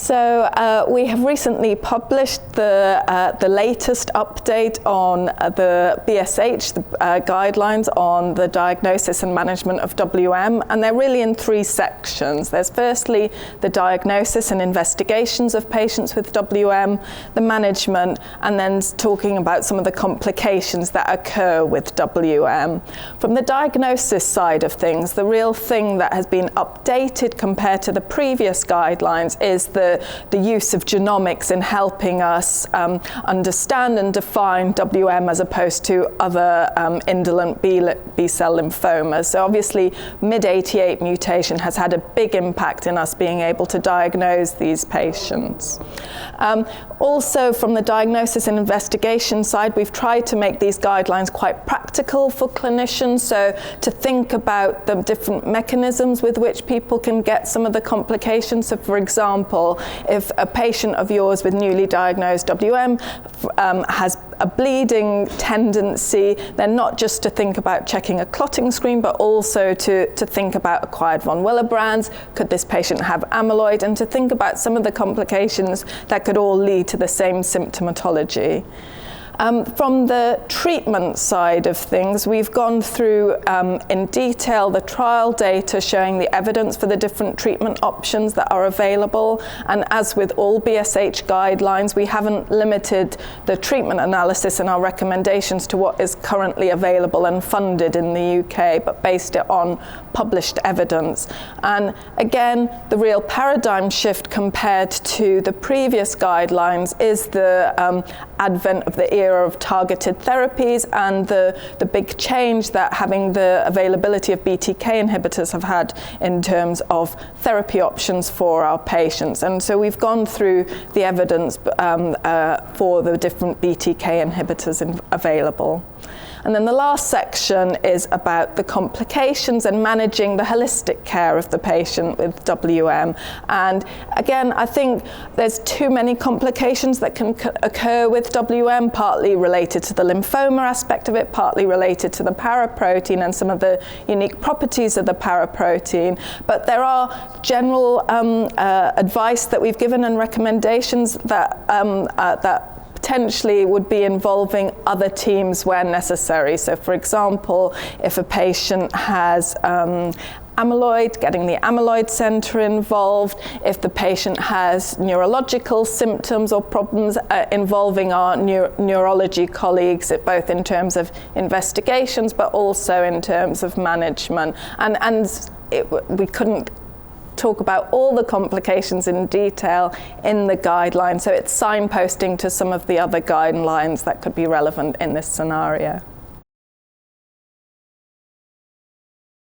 So we have recently published the latest update on the BSH, the guidelines on the diagnosis and management of WM, and they're really in three sections. There's firstly the diagnosis and investigations of patients with WM, the management, and then talking about some of the complications that occur with WM. From the diagnosis side of things, the real thing that has been updated compared to the previous guidelines is the use of genomics in helping us understand and define WM as opposed to other indolent B-cell lymphomas. So obviously MYD88 mutation has had a big impact in us being able to diagnose these patients. Also from the diagnosis and investigation side, we've tried to make these guidelines quite practical for clinicians, so to think about the different mechanisms with which people can get some of the complications. So for example, if a patient of yours with newly diagnosed WM has a bleeding tendency, then not just to think about checking a clotting screen, but also to think about acquired von Willebrand's. Could this patient have amyloid? And to think about some of the complications that could all lead to the same symptomatology. From the treatment side of things, we've gone through in detail the trial data showing the evidence for the different treatment options that are available. And as with all BSH guidelines, we haven't limited the treatment analysis and our recommendations to what is currently available and funded in the UK, but based it on published evidence. And again, the real paradigm shift compared to the previous guidelines is the advent of the era of targeted therapies and the big change that having the availability of BTK inhibitors have had in terms of therapy options for our patients. And so we've gone through the evidence for the different BTK inhibitors available. And then the last section is about the complications and managing the holistic care of the patient with WM. And again, I think there's too many complications that can occur with WM, partly related to the lymphoma aspect of it, partly related to the paraprotein and some of the unique properties of the paraprotein. But there are general advice that we've given and recommendations that potentially would be involving other teams where necessary. So for example, if a patient has amyloid, getting the amyloid center involved. If the patient has neurological symptoms or problems, involving our neurology colleagues, both in terms of investigations, but also in terms of management. We couldn't talk about all the complications in detail in the guidelines, so it's signposting to some of the other guidelines that could be relevant in this scenario.